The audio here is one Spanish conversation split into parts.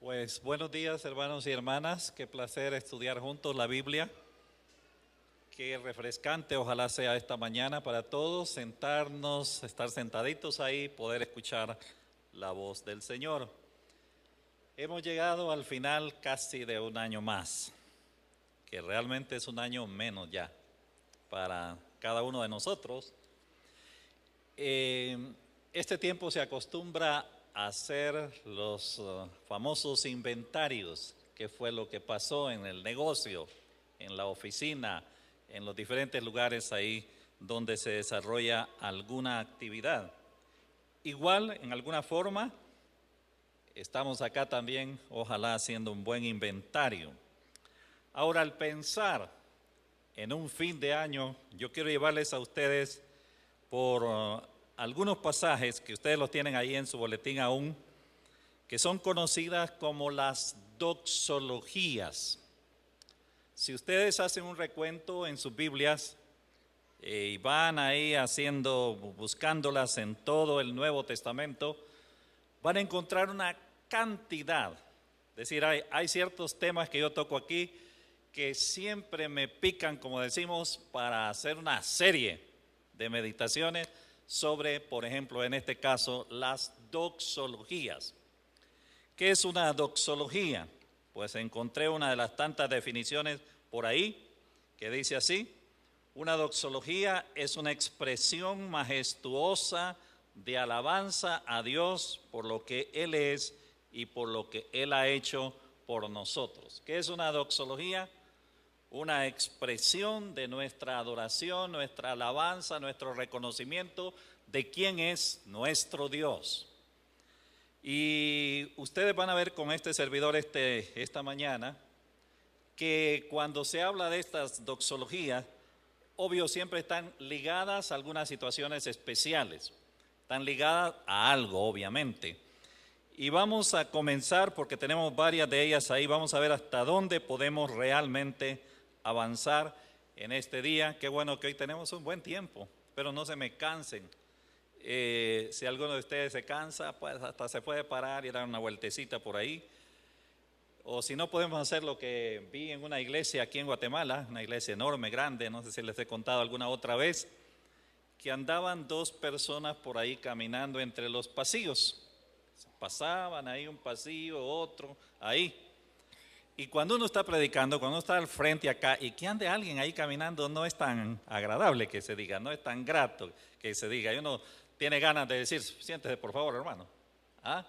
Pues buenos días, hermanos y hermanas. Qué placer estudiar juntos la Biblia. Qué refrescante ojalá sea esta mañana para todos sentarnos, estar sentaditos ahí, poder escuchar la voz del Señor. Hemos llegado al final casi de un año más, que realmente es un año menos ya para cada uno de nosotros. Este tiempo se acostumbra a hacer los famosos inventarios, que fue lo que pasó en el negocio, en la oficina, en los diferentes lugares ahí donde se desarrolla alguna actividad. Igual, en alguna forma, estamos acá también, ojalá haciendo un buen inventario. Ahora, al pensar en un fin de año, yo quiero llevarles a ustedes por algunos pasajes que ustedes los tienen ahí en su boletín aún, que son conocidas como las doxologías. Si ustedes hacen un recuento en sus Biblias y van ahí buscándolas en todo el Nuevo Testamento, van a encontrar una cantidad. Es decir, hay ciertos temas que yo toco aquí que siempre me pican, como decimos, para hacer una serie de meditaciones sobre, por ejemplo, en este caso, las doxologías. ¿Qué es una doxología? Pues encontré una de las tantas definiciones por ahí que dice así: una doxología es una expresión majestuosa de alabanza a Dios por lo que Él es y por lo que Él ha hecho por nosotros. ¿Qué es una doxología? Una expresión de nuestra adoración, nuestra alabanza, nuestro reconocimiento de quién es nuestro Dios. Y ustedes van a ver con este servidor esta mañana que cuando se habla de estas doxologías, obvio siempre están ligadas a algunas situaciones especiales, están ligadas a algo obviamente. Y vamos a comenzar porque tenemos varias de ellas ahí, vamos a ver hasta dónde podemos realmente avanzar en este día. Qué bueno que hoy tenemos un buen tiempo, pero no se me cansen. Si alguno de ustedes se cansa, pues hasta se puede parar y dar una vueltecita por ahí. O si no, podemos hacer lo que vi en una iglesia aquí en Guatemala, una iglesia enorme, grande, no sé si les he contado alguna otra vez, que andaban dos personas por ahí caminando entre los pasillos. Pasaban ahí un pasillo, otro, ahí. Y cuando uno está predicando, cuando uno está al frente acá y que ande alguien ahí caminando, no es tan agradable que se diga, no es tan grato que se diga. Y uno tiene ganas de decir: siéntese por favor, hermano. ¿Ah?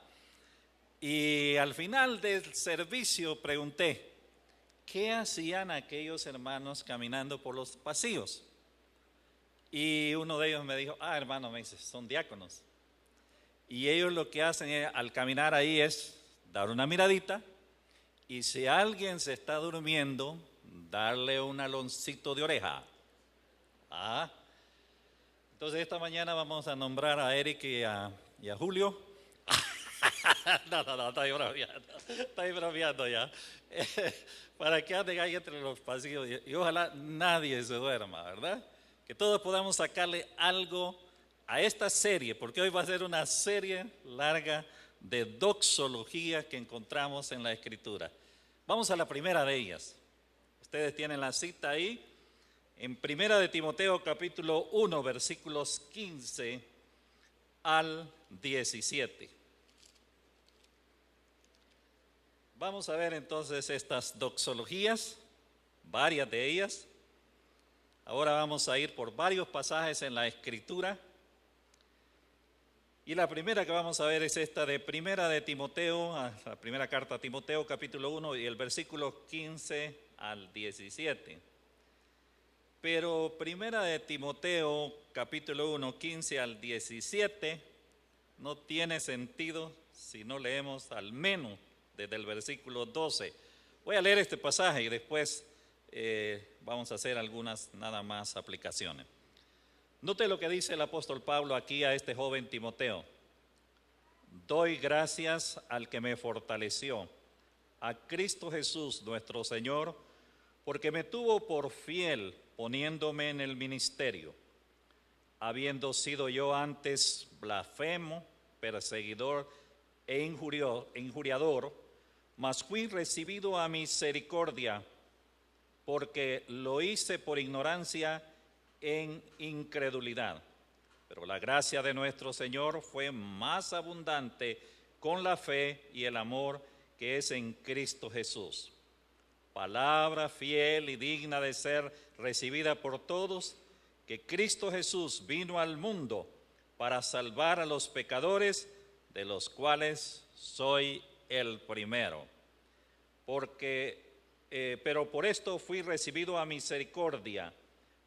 Y al final del servicio pregunté: ¿qué hacían aquellos hermanos caminando por los pasillos? Y uno de ellos me dijo: hermano, me dice, son diáconos. Y ellos lo que hacen al caminar ahí es dar una miradita, y si alguien se está durmiendo, darle un aloncito de oreja. Entonces esta mañana vamos a nombrar a Eric y a Julio. No, estoy bromeando ya. Para que anden ahí entre los pasillos y ojalá nadie se duerma, ¿verdad? Que todos podamos sacarle algo a esta serie, porque hoy va a ser una serie larga de doxología que encontramos en la Escritura. Vamos a la primera de ellas. Ustedes tienen la cita ahí, en Primera de Timoteo capítulo 1, versículos 15 al 17. Vamos a ver entonces estas doxologías, varias de ellas. Ahora vamos a ir por varios pasajes en la Escritura. Y la primera que vamos a ver es esta de Primera de Timoteo, la primera carta a Timoteo, capítulo 1, y el versículo 15 al 17. Pero Primera de Timoteo, capítulo 1, 15 al 17, no tiene sentido si no leemos al menos desde el versículo 12. Voy a leer este pasaje y después vamos a hacer algunas nada más aplicaciones. Note lo que dice el apóstol Pablo aquí a este joven Timoteo: doy gracias al que me fortaleció, a Cristo Jesús nuestro Señor, porque me tuvo por fiel poniéndome en el ministerio, habiendo sido yo antes blasfemo, perseguidor e injuriador, mas fui recibido a misericordia, porque lo hice por ignorancia en incredulidad. Pero la gracia de nuestro Señor fue más abundante con la fe y el amor que es en Cristo Jesús. Palabra fiel y digna de ser recibida por todos, que Cristo Jesús vino al mundo para salvar a los pecadores, de los cuales soy el primero. Pero por esto fui recibido a misericordia,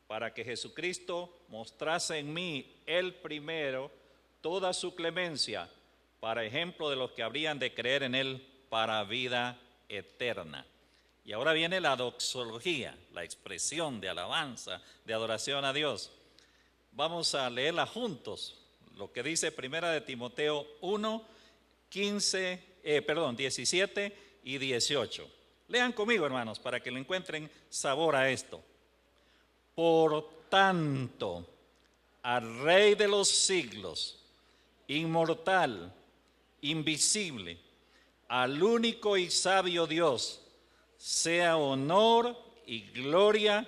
para que Jesucristo mostrase en mí el primero toda su clemencia, para ejemplo de los que habrían de creer en él para vida eterna. Y ahora viene la doxología, la expresión de alabanza, de adoración a Dios. Vamos a leerla juntos, lo que dice Primera de Timoteo 1, 17 y 18. Lean conmigo, hermanos, para que le encuentren sabor a esto. Por tanto, al Rey de los siglos, inmortal, invisible, al único y sabio Dios, sea honor y gloria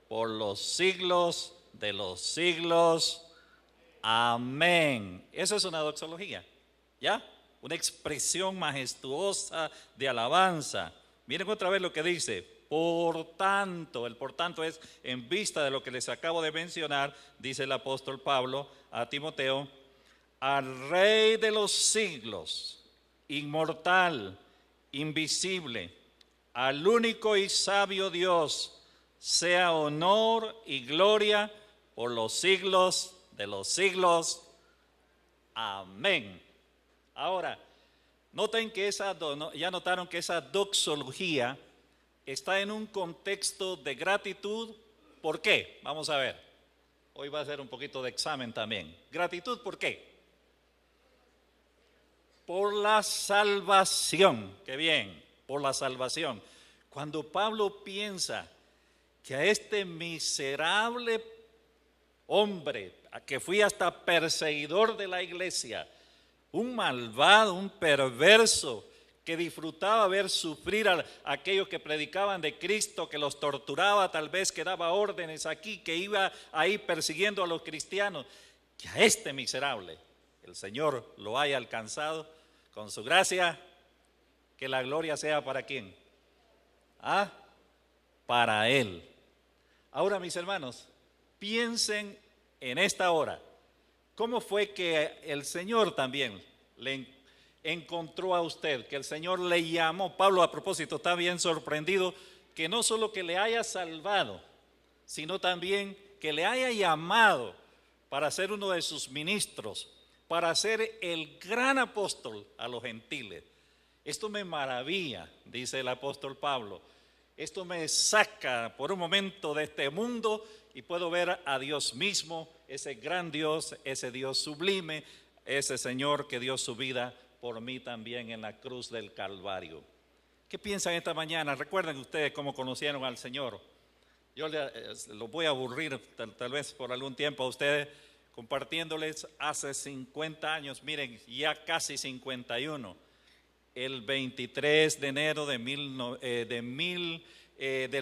por los siglos de los siglos. Amén. Esa es una doxología, ¿ya? Una expresión majestuosa de alabanza. Miren otra vez lo que dice. Por tanto, el por tanto es en vista de lo que les acabo de mencionar, dice el apóstol Pablo a Timoteo, al Rey de los siglos, inmortal, invisible, al único y sabio Dios, sea honor y gloria por los siglos de los siglos. Amén. Ahora, ya notaron que esa doxología está en un contexto de gratitud. ¿Por qué? Vamos a ver. Hoy va a ser un poquito de examen también. ¿Gratitud por qué? Por la salvación. Qué bien, por la salvación. Cuando Pablo piensa que a este miserable hombre, a que fui hasta perseguidor de la iglesia, un malvado, un perverso, que disfrutaba ver sufrir a aquellos que predicaban de Cristo, que los torturaba, tal vez que daba órdenes aquí, que iba ahí persiguiendo a los cristianos, que a este miserable el Señor lo haya alcanzado con su gracia, que la gloria sea para ¿quién? Para Él. Ahora, mis hermanos, piensen en esta hora, ¿cómo fue que el Señor también le encontró a usted, que el Señor le llamó? Pablo, a propósito, está bien sorprendido que no solo que le haya salvado, sino también que le haya llamado para ser uno de sus ministros, para ser el gran apóstol a los gentiles. Esto me maravilla, dice el apóstol Pablo. Esto me saca por un momento de este mundo y puedo ver a Dios mismo, ese gran Dios, ese Dios sublime, ese Señor que dio su vida por mí también en la cruz del Calvario. ¿Qué piensan esta mañana? Recuerden ustedes cómo conocieron al Señor. Yo los voy a aburrir tal vez por algún tiempo a ustedes compartiéndoles hace 50 años, miren, ya casi 51, el 23 de enero del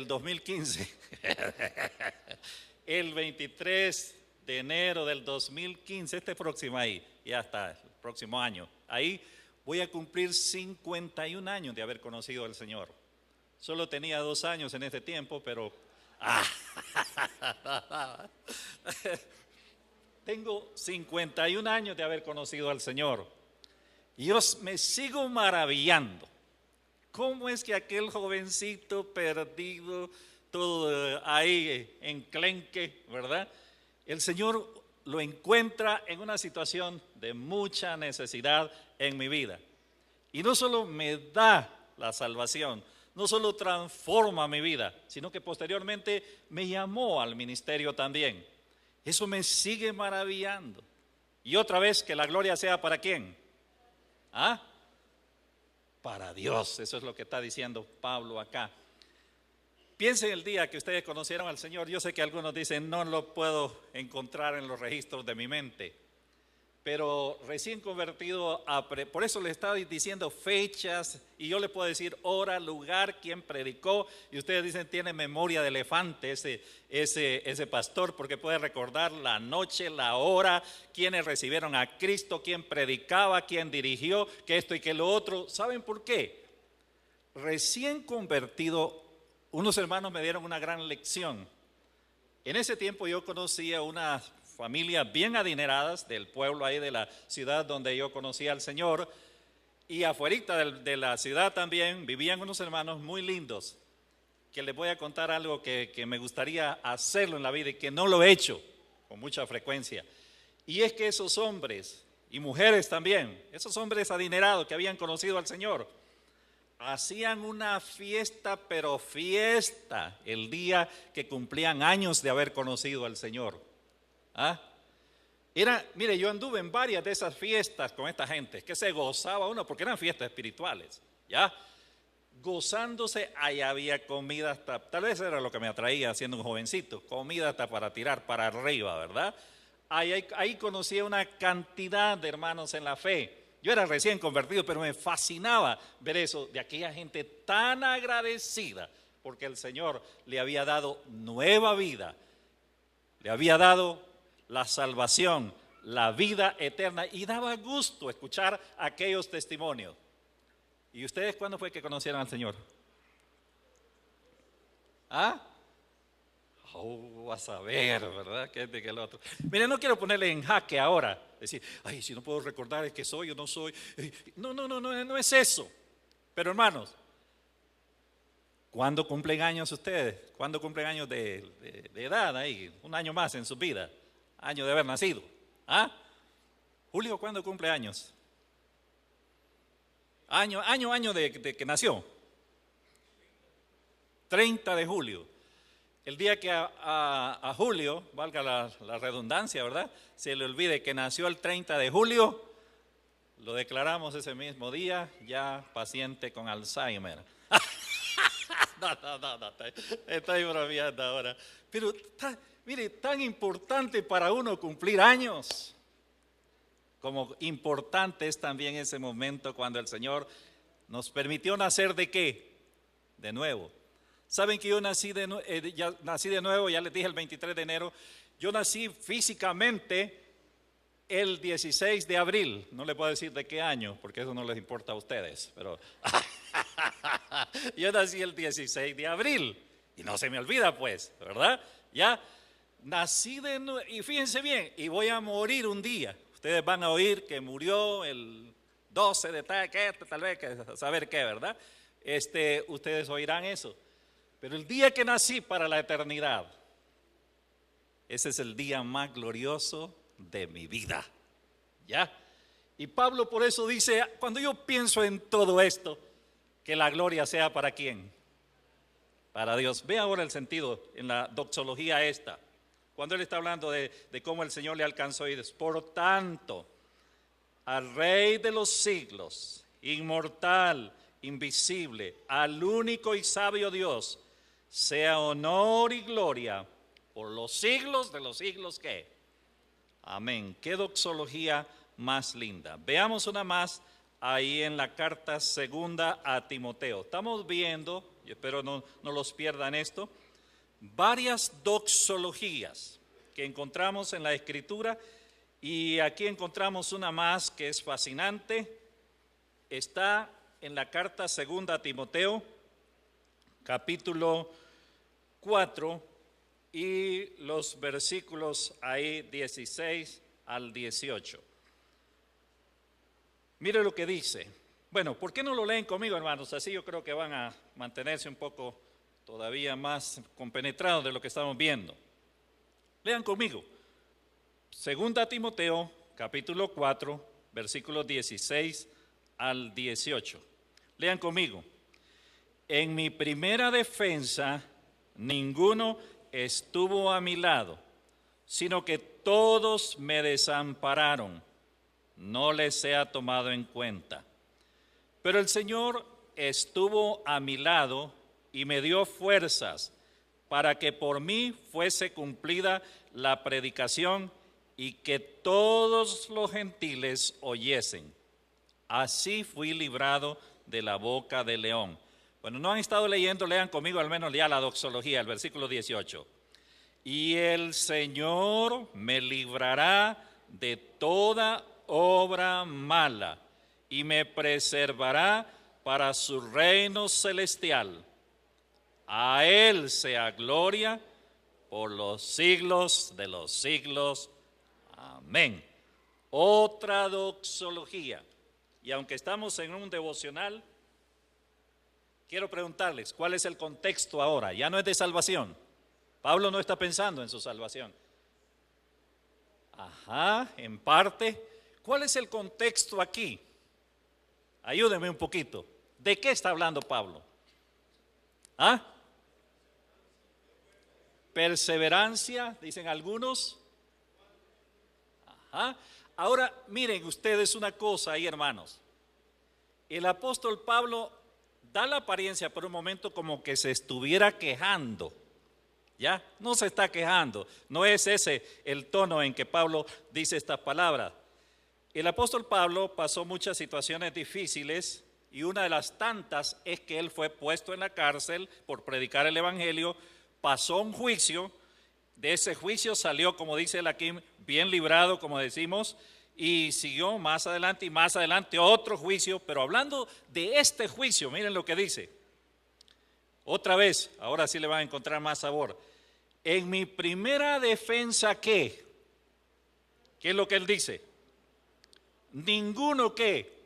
2015. El 23 de enero del 2015, este próximo ahí, ya está, el próximo año, ahí voy a cumplir 51 años de haber conocido al Señor. Solo tenía 2 años en ese tiempo, pero tengo 51 años de haber conocido al Señor. Y yo me sigo maravillando. ¿Cómo es que aquel jovencito perdido, todo ahí enclenque, ¿verdad? El Señor lo encuentra en una situación de mucha necesidad en mi vida. Y no solo me da la salvación, no solo transforma mi vida, sino que posteriormente me llamó al ministerio también. Eso me sigue maravillando. Y otra vez, que la gloria sea ¿para quién? Para Dios. Eso es lo que está diciendo Pablo acá. Piensen el día que ustedes conocieron al Señor. Yo sé que algunos dicen, no lo puedo encontrar en los registros de mi mente. pero recién convertido, por eso le estaba diciendo fechas, y yo le puedo decir hora, lugar, quién predicó, y ustedes dicen tiene memoria de elefante ese pastor, porque puede recordar la noche, la hora, quiénes recibieron a Cristo, quién predicaba, quién dirigió, que esto y que lo otro. ¿Saben por qué? Recién convertido, unos hermanos me dieron una gran lección. En ese tiempo yo conocía unas familias bien adineradas del pueblo ahí de la ciudad donde yo conocí al Señor, y afuerita de la ciudad también vivían unos hermanos muy lindos, que les voy a contar algo que me gustaría hacerlo en la vida y que no lo he hecho con mucha frecuencia. Y es que esos hombres y mujeres también, esos hombres adinerados que habían conocido al Señor, hacían una fiesta, pero fiesta, el día que cumplían años de haber conocido al Señor. Mire, yo anduve en varias de esas fiestas con esta gente, que se gozaba uno, porque eran fiestas espirituales, ¿ya? Gozándose, ahí había comida hasta, tal vez era lo que me atraía siendo un jovencito, comida hasta para tirar para arriba, ¿verdad? Ahí conocí una cantidad de hermanos en la fe. Yo era recién convertido, pero me fascinaba ver eso, de aquella gente tan agradecida, porque el Señor le había dado nueva vida, le había dado la salvación, la vida eterna, y daba gusto escuchar aquellos testimonios. ¿Y ustedes cuándo fue que conocieron al Señor? Vas a ver, ¿verdad? Que el otro. Mire, no quiero ponerle en jaque ahora, decir, ay, si no puedo recordar es que soy o no soy. No es eso. Pero hermanos, ¿cuándo cumplen años ustedes? ¿Cuándo cumplen años de edad ahí? Un año más en su vida. Año de haber nacido. Julio, ¿cuándo cumple años? Año de que nació. 30 de julio. El día que a Julio, valga la redundancia, ¿verdad? Se le olvide que nació el 30 de julio, lo declaramos ese mismo día, ya paciente con Alzheimer. No, estoy bromeando ahora. Pero mire, tan importante para uno cumplir años, como importante es también ese momento cuando el Señor nos permitió nacer ¿de qué? De nuevo. ¿Saben que yo nací de nuevo? Ya les dije el 23 de enero. Yo nací físicamente el 16 de abril. No les puedo decir de qué año, porque eso no les importa a ustedes. Pero yo nací el 16 de abril. Y no se me olvida, pues, ¿verdad? Ya nací de nuevo. Y fíjense bien, y voy a morir un día. Ustedes van a oír que murió el 12 de tal vez, saber qué, ¿verdad? Ustedes oirán eso. Pero el día que nací para la eternidad, ese es el día más glorioso de mi vida, ¿ya? Y Pablo por eso dice, cuando yo pienso en todo esto, que la gloria sea ¿para quién? Para Dios. Ve ahora el sentido en la doxología esta, cuando él está hablando de cómo el Señor le alcanzó y dice, por tanto, al Rey de los siglos, inmortal, invisible, al único y sabio Dios, sea honor y gloria por los siglos de los siglos, ¿qué? Amén. Qué doxología más linda. Veamos una más ahí en la carta segunda a Timoteo. Estamos viendo, y espero no los pierdan esto, varias doxologías que encontramos en la Escritura, y aquí encontramos una más que es fascinante. Está en la carta segunda a Timoteo, capítulo 4 y los versículos ahí 16 al 18. Mire lo que dice. Bueno, ¿por qué no lo leen conmigo, hermanos? Así yo creo que van a mantenerse un poco todavía más compenetrados de lo que estamos viendo. Lean conmigo. Segunda Timoteo, capítulo 4, versículos 16 al 18. Lean conmigo. En mi primera defensa, ninguno estuvo a mi lado, sino que todos me desampararon. No les sea tomado en cuenta. Pero el Señor estuvo a mi lado y me dio fuerzas para que por mí fuese cumplida la predicación y que todos los gentiles oyesen. Así fui librado de la boca del león. Bueno, no han estado leyendo, lean conmigo al menos ya la doxología, el versículo 18. Y el Señor me librará de toda obra mala y me preservará para su reino celestial. A Él sea gloria por los siglos de los siglos. Amén. Otra doxología. Y aunque estamos en un devocional, quiero preguntarles, ¿cuál es el contexto ahora? Ya no es de salvación. Pablo no está pensando en su salvación. Ajá, en parte. ¿Cuál es el contexto aquí? Ayúdeme un poquito. ¿De qué está hablando Pablo? ¿Ah? Perseverancia, dicen algunos. Ajá. Ahora, miren ustedes una cosa ahí, hermanos. El apóstol Pablo da la apariencia por un momento como que se estuviera quejando. ¿Ya? No se está quejando. No es ese el tono en que Pablo dice estas palabras. El apóstol Pablo pasó muchas situaciones difíciles y una de las tantas es que él fue puesto en la cárcel por predicar el evangelio, pasó un juicio, de ese juicio salió, como dice el aquí, bien librado, como decimos, y siguió más adelante y más adelante otro juicio, pero hablando de este juicio, miren lo que dice. Otra vez, ahora sí le van a encontrar más sabor. En mi primera defensa, ¿qué? ¿Qué es lo que él dice? Ninguno ¿qué?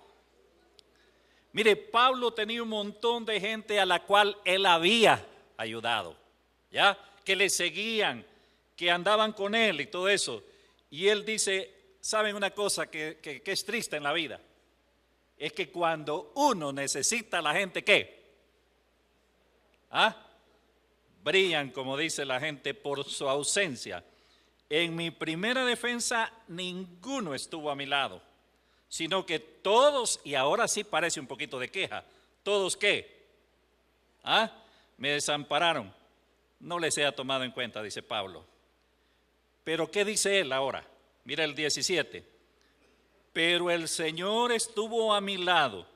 Mire, Pablo tenía un montón de gente a la cual él había ayudado, ¿ya? Que le seguían, que andaban con él y todo eso. Y él dice, ¿saben una cosa que es triste en la vida? Es que cuando uno necesita a la gente, ¿qué? ¿Ah? Brillan, como dice la gente, por su ausencia. En mi primera defensa, ninguno estuvo a mi lado, sino que todos, y ahora sí parece un poquito de queja, ¿todos qué? ¿Ah? Me desampararon. No les he tomado en cuenta, dice Pablo. Pero ¿qué dice él ahora? Mira el 17. Pero el Señor estuvo a mi lado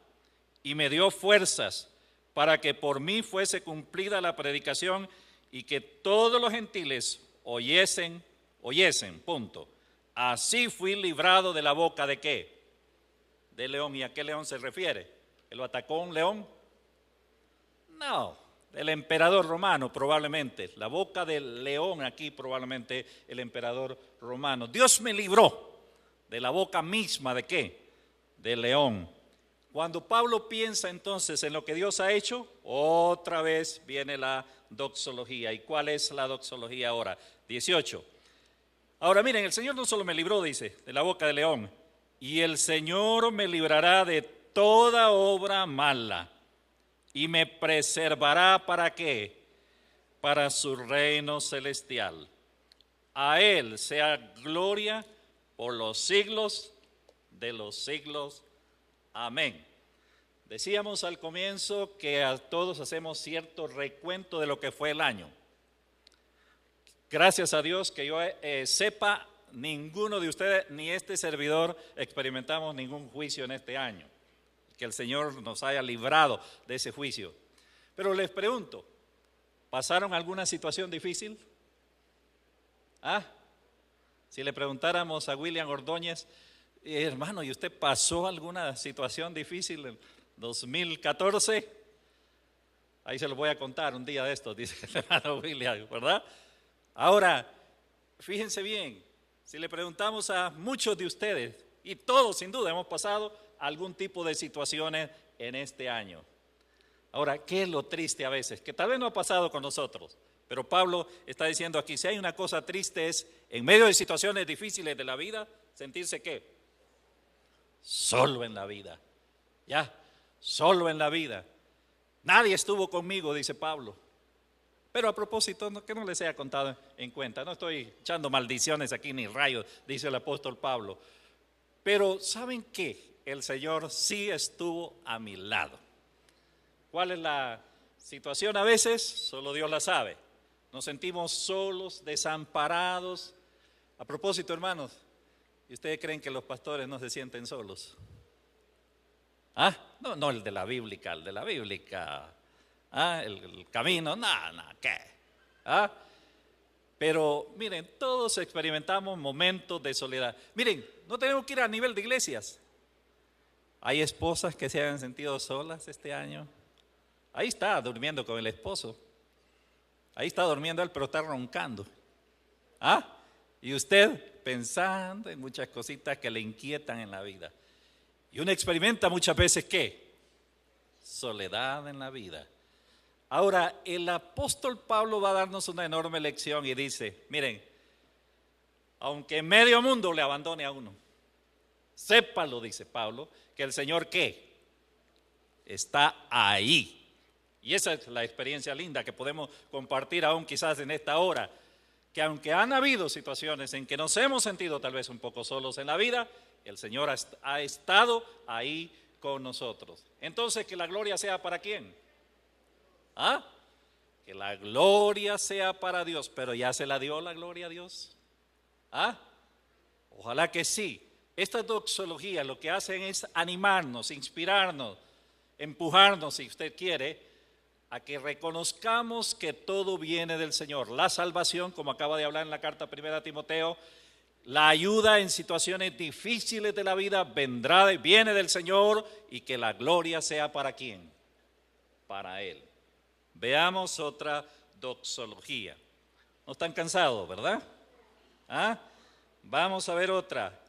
y me dio fuerzas para que por mí fuese cumplida la predicación y que todos los gentiles oyesen, punto. Así fui librado de la boca ¿de qué? De león. ¿Y a qué león se refiere? ¿Lo atacó un león? No, el emperador romano probablemente. La boca del león aquí probablemente el emperador romano. Dios me libró de la boca misma ¿de qué? Del león. Cuando Pablo piensa entonces en lo que Dios ha hecho, otra vez viene la doxología. ¿Y cuál es la doxología ahora? 18. Ahora miren, el Señor no solo me libró, dice, de la boca del león, y el Señor me librará de toda obra mala y me preservará ¿para qué? Para su reino celestial. A Él sea gloria por los siglos de los siglos. Amén. Decíamos al comienzo que a todos hacemos cierto recuento de lo que fue el año. Gracias a Dios que yo sepa, ninguno de ustedes ni este servidor experimentamos ningún juicio en este año. Que el Señor nos haya librado de ese juicio. Pero les pregunto, ¿pasaron alguna situación difícil? ¿Ah? Si le preguntáramos a William Ordóñez, hermano, ¿y usted pasó alguna situación difícil en 2014? Ahí se lo voy a contar un día de estos, dice el hermano William, ¿verdad? Ahora, fíjense bien, si le preguntamos a muchos de ustedes, y todos sin duda hemos pasado algún tipo de situaciones en este año. Ahora, ¿qué es lo triste a veces? Que tal vez no ha pasado con nosotros, pero Pablo está diciendo aquí, si hay una cosa triste es, en medio de situaciones difíciles de la vida, sentirse ¿qué? Solo en la vida, ya, solo en la vida. Nadie estuvo conmigo, dice Pablo. Pero a propósito, que no les haya contado en cuenta, no estoy echando maldiciones aquí ni rayos, dice el apóstol Pablo. Pero ¿saben qué? El Señor sí estuvo a mi lado. ¿Cuál es la situación a veces? Solo Dios la sabe. Nos sentimos solos, desamparados. A propósito, hermanos, ¿Y ustedes creen que los pastores no se sienten solos? ¿Ah? No, no el de la bíblica, el de la bíblica. ¿Ah? El camino, nada, ¿qué? ¿Ah? Pero miren, todos experimentamos momentos de soledad. Miren, no tenemos que ir a nivel de iglesias. ¿Hay esposas que se hayan sentido solas este año? Ahí está durmiendo con el esposo. Ahí está durmiendo él, pero está roncando. ¿Ah? Y usted pensando en muchas cositas que le inquietan en la vida. Y uno experimenta muchas veces ¿qué? Soledad en la vida. Ahora, el apóstol Pablo va a darnos una enorme lección y dice, miren, aunque medio mundo le abandone a uno, sépalo, dice Pablo, que el Señor ¿qué? Está ahí. Y esa es la experiencia linda que podemos compartir aún quizás en esta hora, que aunque han habido situaciones en que nos hemos sentido tal vez un poco solos en la vida, el Señor ha estado ahí con nosotros. Entonces, que la gloria sea ¿para quién? ¿Ah? Que la gloria sea para Dios, pero ¿ya se la dio la gloria a Dios? ¿Ah? Ojalá que sí. Esta doxología lo que hacen es animarnos, inspirarnos, empujarnos, si usted quiere, a que reconozcamos que todo viene del Señor. La salvación, como acaba de hablar en la carta primera a Timoteo, la ayuda en situaciones difíciles de la vida viene del Señor, y que la gloria sea ¿para quién? Para Él. Veamos otra doxología. No están cansados, ¿verdad? ¿Ah? Vamos a ver otra.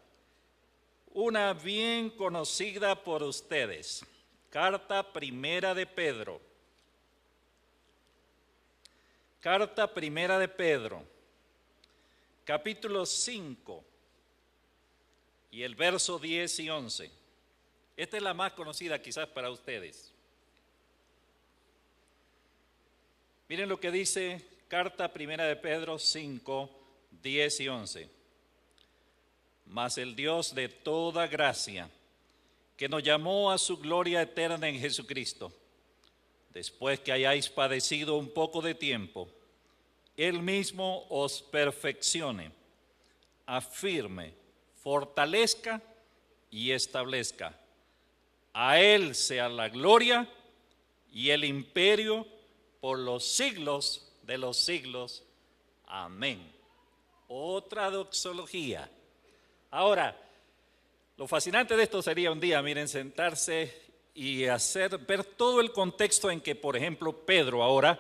Una bien conocida por ustedes. Carta primera de Pedro. Carta primera de Pedro, capítulo 5 y el verso 10 y 11. Esta es la más conocida quizás para ustedes. Miren lo que dice carta primera de Pedro 5, 10 y 11. Mas el Dios de toda gracia, que nos llamó a su gloria eterna en Jesucristo, después que hayáis padecido un poco de tiempo, Él mismo os perfeccione, afirme, fortalezca y establezca. A Él sea la gloria y el imperio por los siglos de los siglos. Amén. Otra doxología. Ahora, lo fascinante de esto sería un día, miren, sentarse y ver todo el contexto en que, por ejemplo, Pedro ahora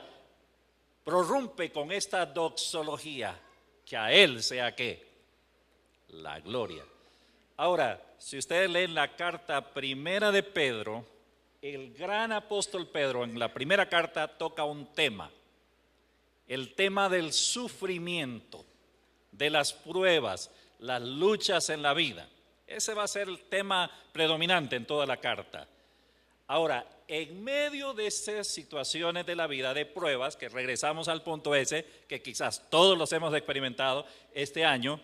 prorrumpe con esta doxología, que a Él sea ¿qué? La gloria. Ahora, si ustedes leen la carta primera de Pedro, el gran apóstol Pedro en la primera carta toca un tema, el tema del sufrimiento, de las pruebas, las luchas en la vida. Ese va a ser el tema predominante en toda la carta. Ahora, en medio de esas situaciones de la vida, de pruebas, que regresamos al punto ese, que quizás todos los hemos experimentado este año,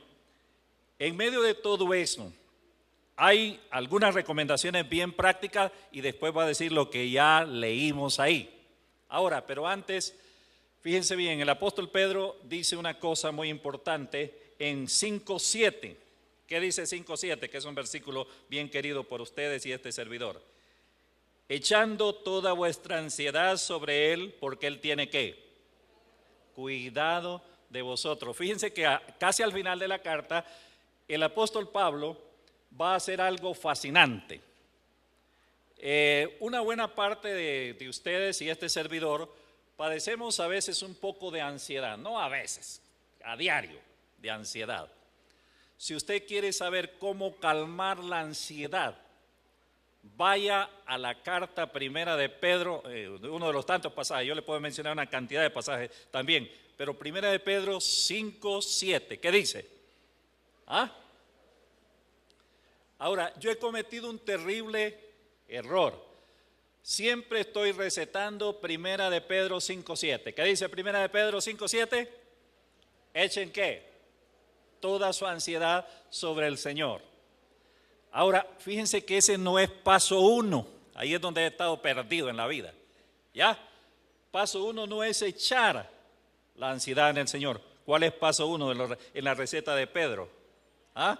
en medio de todo eso, hay algunas recomendaciones bien prácticas y después va a decir lo que ya leímos ahí. Ahora, pero antes, fíjense bien, el apóstol Pedro dice una cosa muy importante en 5:7. ¿Qué dice 5:7? Que es un versículo bien querido por ustedes y este servidor. Echando toda vuestra ansiedad sobre Él, porque Él tiene ¿qué? Cuidado de vosotros. Fíjense que casi al final de la carta, el apóstol Pablo va a hacer algo fascinante. Una buena parte de ustedes y este servidor padecemos a veces un poco de ansiedad, no a veces, a diario de ansiedad. Si usted quiere saber cómo calmar la ansiedad, vaya a la carta primera de Pedro, uno de los tantos pasajes, yo le puedo mencionar una cantidad de pasajes también, pero primera de Pedro 5:7, ¿qué dice? ¿Ah? Ahora, yo he cometido un terrible error. Siempre estoy recetando primera de Pedro 5:7. ¿Qué dice primera de Pedro 5:7? Echen ¿qué? Toda su ansiedad sobre el Señor. Ahora, fíjense que ese no es paso 1. Ahí es donde he estado perdido en la vida. ¿Ya? Paso 1 no es echar la ansiedad en el Señor. ¿Cuál es paso 1 en la receta de Pedro? ¿Ah?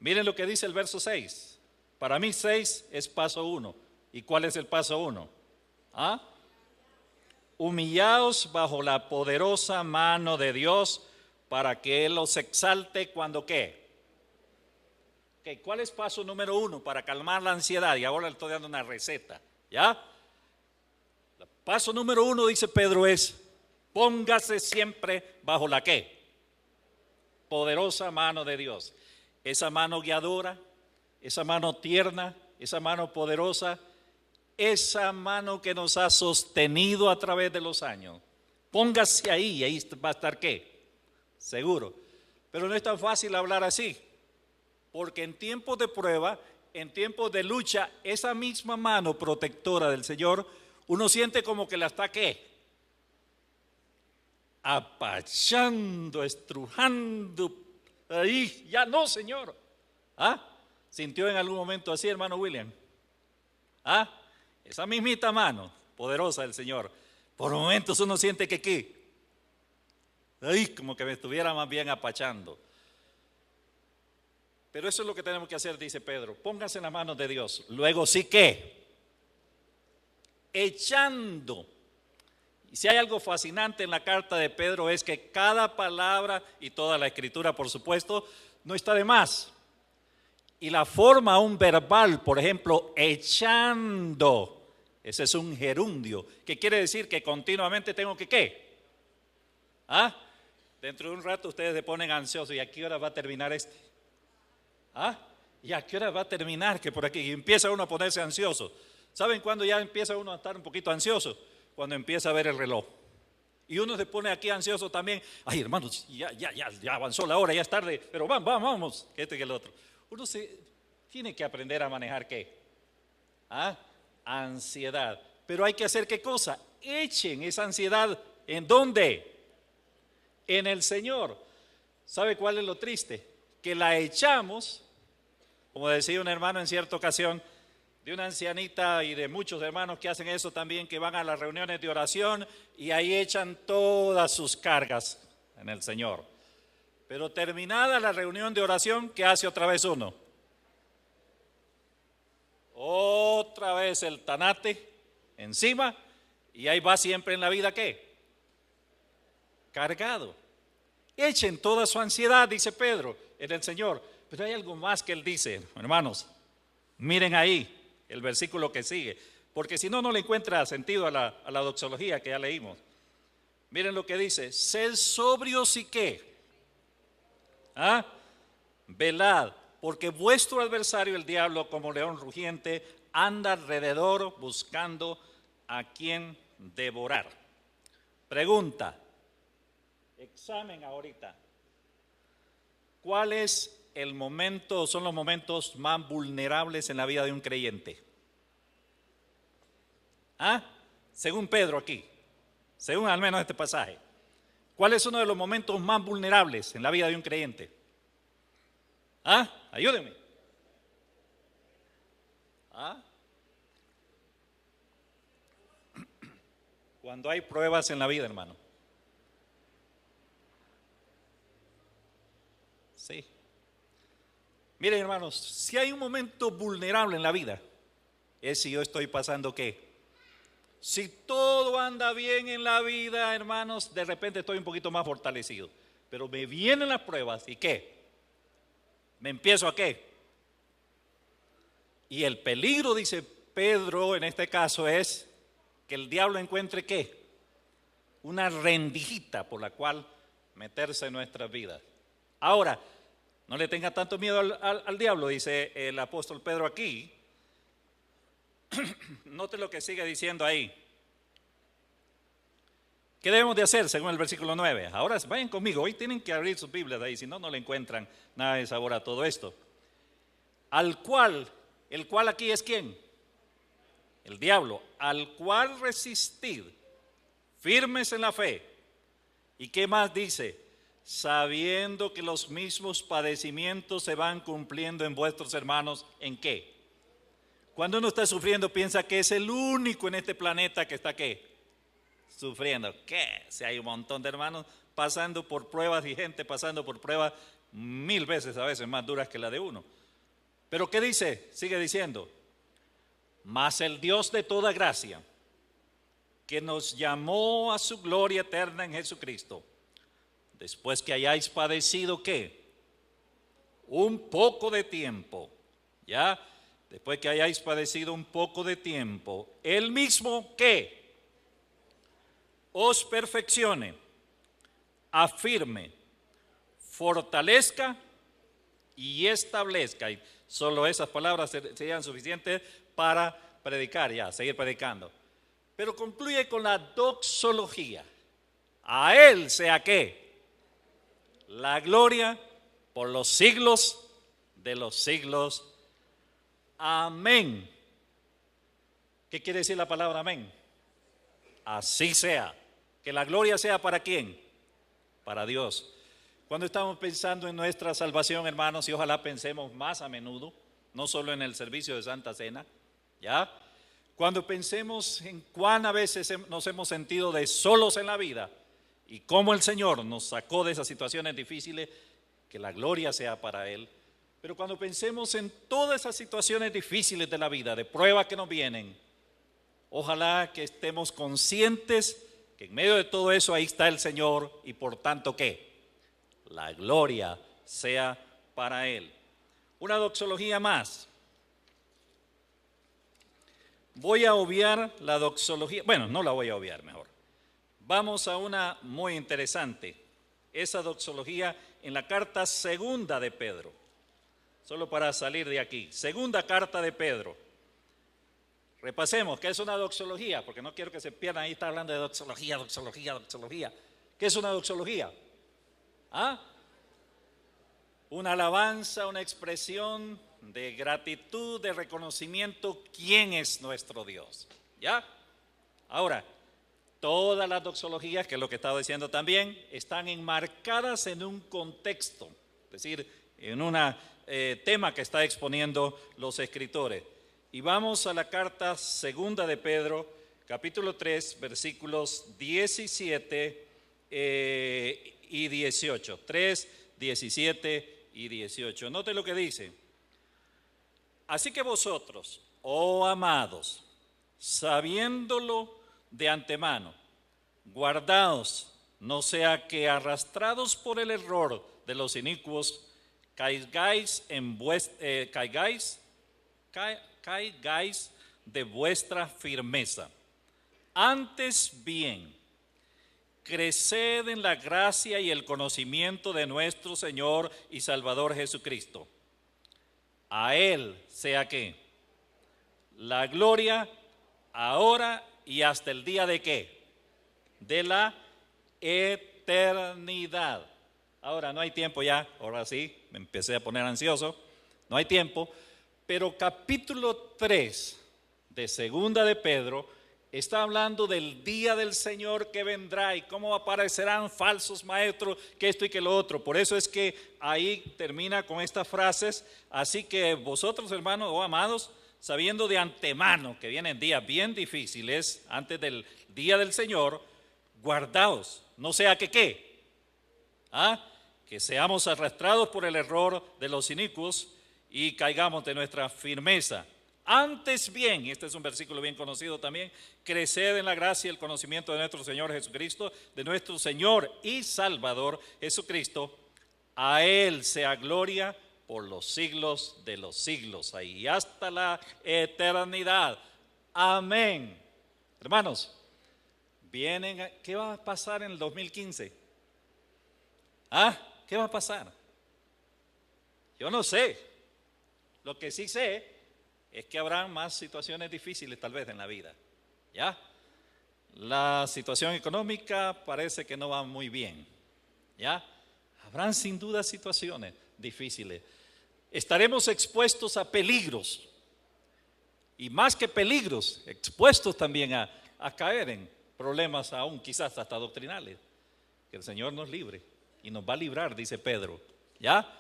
Miren lo que dice el verso 6. Para mí 6 es paso 1. ¿Y cuál es el paso 1? ¿Ah? Humillaos bajo la poderosa mano de Dios para que Él os exalte cuando ¿qué? Okay, ¿cuál es paso número 1 para calmar la ansiedad? Y ahora le estoy dando una receta, ¿ya? Paso número 1, dice Pedro, es póngase siempre bajo la ¿qué? Poderosa mano de Dios. Esa mano guiadora, esa mano tierna, esa mano poderosa, esa mano que nos ha sostenido a través de los años. Póngase ahí y ahí va a estar ¿qué? Seguro. Pero no es tan fácil hablar así, porque en tiempos de prueba, en tiempos de lucha, esa misma mano protectora del Señor, uno siente como que la está ¿qué? Apachando, estrujando. Ahí, ya no, Señor. ¿Ah? ¿Sintió en algún momento así, hermano William? ¿Ah? Esa mismita mano poderosa del Señor. Por momentos uno siente que ¿qué? Ahí, como que me estuviera más bien apachando. Pero eso es lo que tenemos que hacer, dice Pedro. Pónganse en las manos de Dios. Luego sí que, echando. Y si hay algo fascinante en la carta de Pedro es que cada palabra y toda la escritura, por supuesto, no está de más. Y la forma aún verbal, por ejemplo, echando, ese es un gerundio, que quiere decir que continuamente tengo que ¿qué? ¿Ah? Dentro de un rato ustedes se ponen ansiosos. ¿Y a qué hora va a terminar este? ¿Ah? ¿Y a qué hora va a terminar? Que por aquí y empieza uno a ponerse ansioso. ¿Saben cuándo ya empieza uno a estar un poquito ansioso? Cuando empieza a ver el reloj. Y uno se pone aquí ansioso también. Ay, hermanos, ya avanzó la hora, ya es tarde, pero vamos, que este que el otro. Uno tiene que aprender a manejar ¿qué? ¿Ah? Ansiedad. Pero hay que hacer ¿qué cosa? Echen esa ansiedad. ¿En dónde? En el Señor. ¿Sabe cuál es lo triste? Que la echamos, como decía un hermano en cierta ocasión, de una ancianita y de muchos hermanos que hacen eso también, que van a las reuniones de oración y ahí echan todas sus cargas en el Señor. Pero terminada la reunión de oración, ¿qué hace otra vez uno? Otra vez el tanate encima y ahí va siempre en la vida ¿qué? Cargado. Echen toda su ansiedad, dice Pedro, en el Señor. Pero hay algo más que él dice, hermanos. Miren ahí el versículo que sigue, porque si no, no le encuentra sentido a la doxología que ya leímos. Miren lo que dice, sed sobrios y qué. ¿Ah? Velad, porque vuestro adversario el diablo como león rugiente anda alrededor buscando a quien devorar. Pregunta, examen ahorita. ¿Cuál es el momento, son los momentos más vulnerables en la vida de un creyente? ¿Ah? Según Pedro aquí, según al menos este pasaje. ¿Cuál es uno de los momentos más vulnerables en la vida de un creyente? ¿Ah? Ayúdenme. ¿Ah? Cuando hay pruebas en la vida, hermano. Sí. Miren, hermanos, si hay un momento vulnerable en la vida, es si yo estoy pasando ¿qué? Si todo anda bien en la vida, hermanos, de repente estoy un poquito más fortalecido. Pero me vienen las pruebas y ¿qué? ¿Me empiezo a qué? Y el peligro, dice Pedro, en este caso es que el diablo encuentre ¿qué? Una rendijita por la cual meterse en nuestras vidas. Ahora, no le tenga tanto miedo al diablo, dice el apóstol Pedro aquí. Note lo que sigue diciendo ahí. ¿Qué debemos de hacer según el versículo 9? Ahora vayan conmigo, hoy tienen que abrir sus Biblias de ahí, si no, no le encuentran nada de sabor a todo esto. El cual aquí es ¿quién? El diablo, al cual resistid, firmes en la fe. ¿Y qué más dice? Sabiendo que los mismos padecimientos se van cumpliendo en vuestros hermanos, ¿en qué? Cuando uno está sufriendo piensa que es el único en este planeta que está ¿qué? Sufriendo. ¿Qué? Si hay un montón de hermanos pasando por pruebas y gente pasando por pruebas 1000 veces a veces más duras que la de uno. Pero ¿qué dice? Sigue diciendo, mas el Dios de toda gracia, que nos llamó a su gloria eterna en Jesucristo, después que hayáis padecido, ¿qué? Un poco de tiempo, ¿ya? Después que hayáis padecido un poco de tiempo, Él mismo, ¿qué? Os perfeccione, afirme, fortalezca y establezca. Y solo esas palabras serían suficientes para predicar, ya, seguir predicando. Pero concluye con la doxología. A Él sea ¿qué? La gloria por los siglos de los siglos. Amén. ¿Qué quiere decir la palabra amén? Así sea. Que la gloria sea ¿para quién? Para Dios. Cuando estamos pensando en nuestra salvación, hermanos, y ojalá pensemos más a menudo, no solo en el servicio de Santa Cena, ¿ya? Cuando pensemos en cuán a veces nos hemos sentido de solos en la vida y cómo el Señor nos sacó de esas situaciones difíciles, que la gloria sea para Él. Pero cuando pensemos en todas esas situaciones difíciles de la vida, de pruebas que nos vienen, ojalá que estemos conscientes que en medio de todo eso ahí está el Señor y por tanto ¿qué? La gloria sea para Él. Una doxología más. Voy a obviar la doxología, bueno, no la voy a obviar mejor. Vamos a una muy interesante, esa doxología en la carta segunda de Pedro. Solo para salir de aquí, segunda carta de Pedro. Repasemos, ¿qué es una doxología? Porque no quiero que se pierdan, ahí está hablando de doxología, doxología, doxología. ¿Qué es una doxología? ¿Ah? Una alabanza, una expresión de gratitud, de reconocimiento, ¿quién es nuestro Dios? ¿Ya? Ahora, todas las doxologías, que es lo que estaba diciendo también, están enmarcadas en un contexto, es decir, en un tema que está exponiendo los escritores. Y vamos a la carta segunda de Pedro, capítulo 3, versículos 17 y 18. 3, 17 y 18. Note lo que dice. Así que vosotros, oh amados, sabiéndolo de antemano, guardaos, no sea que arrastrados por el error de los inicuos, caigáis de vuestra firmeza. Antes bien, creced en la gracia y el conocimiento de nuestro Señor y Salvador Jesucristo. A Él sea que la gloria ahora y hasta el día de qué? De la eternidad. Ahora no hay tiempo ya, ahora sí, me empecé a poner ansioso, no hay tiempo, pero capítulo 3 de segunda de Pedro está hablando del día del Señor que vendrá y cómo aparecerán falsos maestros, que esto y que lo otro. Por eso es que ahí termina con estas frases. Así que vosotros, hermanos o amados, sabiendo de antemano que vienen días bien difíciles antes del día del Señor, guardaos, no sea que ¿qué? Que seamos arrastrados por el error de los inicuos y caigamos de nuestra firmeza. Antes bien, este es un versículo bien conocido también, creced en la gracia y el conocimiento de nuestro Señor Jesucristo, de nuestro Señor y Salvador Jesucristo. A Él sea gloria por los siglos de los siglos, y hasta la eternidad. Amén. Hermanos, ¿qué va a pasar en el 2015? ¿Qué va a pasar? Yo no sé. Lo que sí sé es que habrá más situaciones difíciles tal vez en la vida, ¿ya? La situación económica parece que no va muy bien, ¿ya? Habrán sin duda situaciones difíciles. Estaremos expuestos a peligros y más que peligros, expuestos también a caer en problemas aún quizás hasta doctrinales. Que el Señor nos libre y nos va a librar, dice Pedro, ¿ya?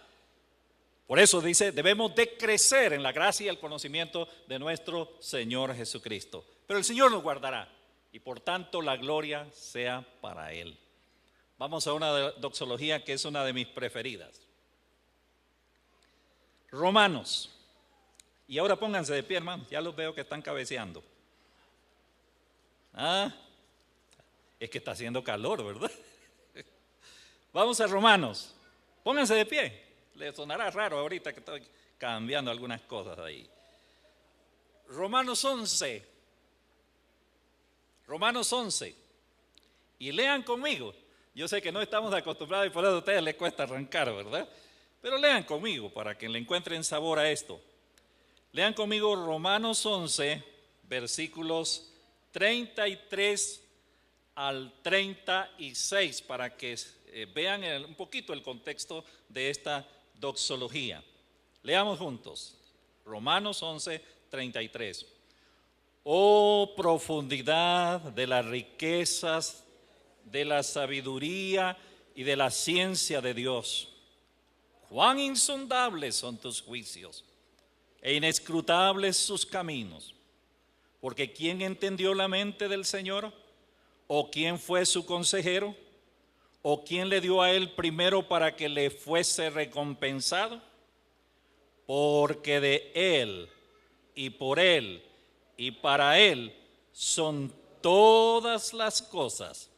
Por eso dice, debemos de crecer en la gracia y el conocimiento de nuestro Señor Jesucristo. Pero el Señor nos guardará y por tanto la gloria sea para Él. Vamos a una doxología que es una de mis preferidas. Romanos. Y ahora pónganse de pie, hermanos, ya los veo que están cabeceando. Es que está haciendo calor, ¿verdad? Vamos a Romanos. Pónganse de pie. Les sonará raro ahorita que estoy cambiando algunas cosas ahí. Romanos 11. Romanos 11. Y lean conmigo. Yo sé que no estamos acostumbrados y por eso a ustedes les cuesta arrancar, ¿verdad? Pero lean conmigo para que le encuentren sabor a esto. Lean conmigo Romanos 11, versículos 33 al 36, para que vean un poquito el contexto de esta doxología. Leamos juntos. Romanos 11, 33. Oh profundidad de las riquezas, de la sabiduría y de la ciencia de Dios. Cuán insondables son tus juicios e inescrutables sus caminos. Porque ¿quién entendió la mente del Señor? ¿O quién fue su consejero? ¿O quién le dio a él primero para que le fuese recompensado? Porque de él y por él y para él son todas las cosas.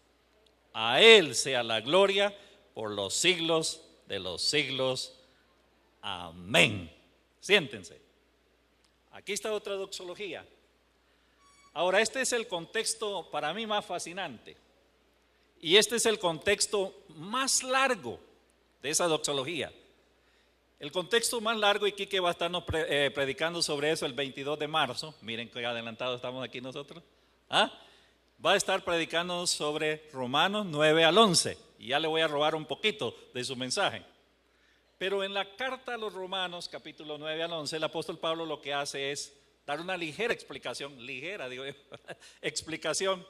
A él sea la gloria por los siglos de los siglos. Amén. Siéntense. Aquí está otra doxología. Ahora, este es el contexto para mí más fascinante. Y este es el contexto más largo de esa doxología. El contexto más largo, y Quique va a estarnos predicando sobre eso el 22 de marzo. Miren qué adelantado estamos aquí nosotros. Va a estar predicando sobre Romanos 9 al 11. Y ya le voy a robar un poquito de su mensaje. Pero en la carta a los Romanos, capítulo 9 al 11, el apóstol Pablo lo que hace es dar una ligera explicación, explicación.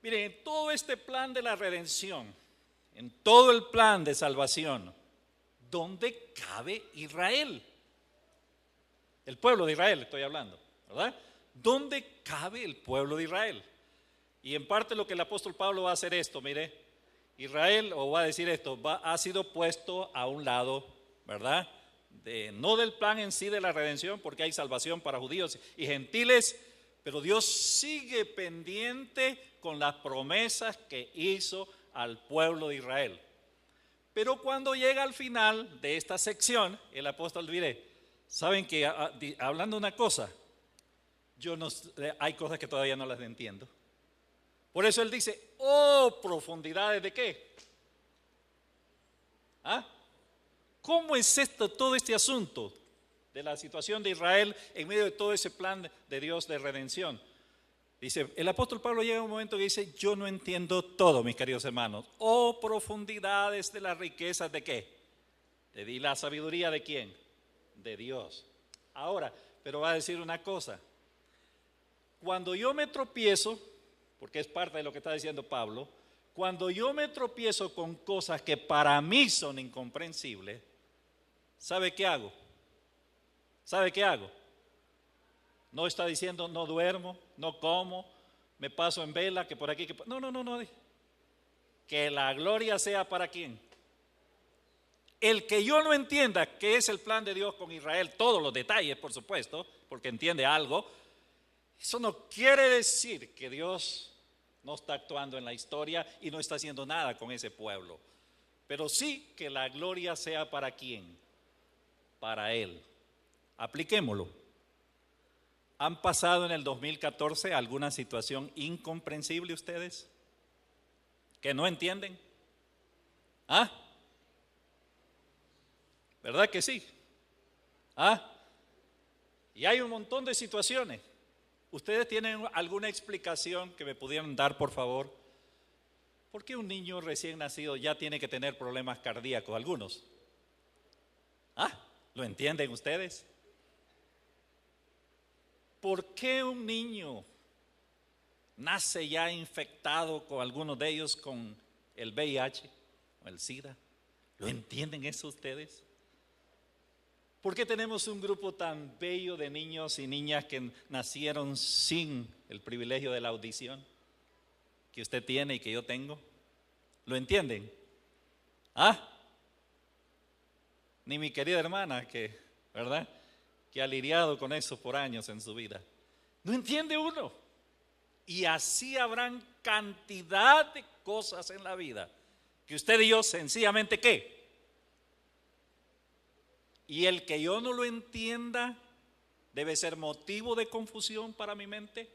Miren, en todo este plan de la redención, en todo el plan de salvación, ¿dónde cabe Israel? El pueblo de Israel estoy hablando, ¿verdad? ¿Dónde cabe el pueblo de Israel? Y en parte lo que el apóstol Pablo va a hacer esto, mire, Israel, o va a decir esto, ha sido puesto a un lado, ¿verdad? No del plan en sí de la redención, porque hay salvación para judíos y gentiles, pero Dios sigue pendiente con las promesas que hizo al pueblo de Israel. Pero cuando llega al final de esta sección, el apóstol dice, ¿saben que hablando una cosa? Hay cosas que todavía no las entiendo. Por eso él dice, oh profundidades de qué. ¿Cómo es todo este asunto de la situación de Israel en medio de todo ese plan de Dios de redención? Dice, el apóstol Pablo llega a un momento que dice, yo no entiendo todo, mis queridos hermanos. Oh profundidades de las riquezas de qué. ¿Y la sabiduría de quién? De Dios. Ahora, pero va a decir una cosa. Cuando yo me tropiezo, porque es parte de lo que está diciendo Pablo, cuando yo me tropiezo con cosas que para mí son incomprensibles, ¿sabe qué hago? ¿Sabe qué hago? No está diciendo no duermo, no como, me paso en vela, que por aquí, no. Que la gloria sea para quién. El que yo no entienda qué es el plan de Dios con Israel, todos los detalles, por supuesto, porque entiende algo, eso no quiere decir que Dios no está actuando en la historia y no está haciendo nada con ese pueblo. Pero sí que la gloria sea para quién, para Él. Apliquémoslo. ¿Han pasado en el 2014 alguna situación incomprensible ustedes? ¿Que no entienden? ¿Verdad que sí? Y hay un montón de situaciones. ¿Ustedes tienen alguna explicación que me pudieran dar, por favor? ¿Por qué un niño recién nacido ya tiene que tener problemas cardíacos? Algunos. ¿Lo entienden ustedes? ¿Por qué un niño nace ya infectado con algunos de ellos con el VIH o el SIDA? ¿Lo entienden eso ustedes? ¿Por qué tenemos un grupo tan bello de niños y niñas que nacieron sin el privilegio de la audición que usted tiene y que yo tengo? ¿Lo entienden? ¿Ah? Ni mi querida hermana, ¿verdad? Que ha lidiado con eso por años en su vida. No entiende uno. Y así habrán cantidad de cosas en la vida que usted y yo sencillamente ¿qué? Y el que yo no lo entienda debe ser motivo de confusión para mi mente.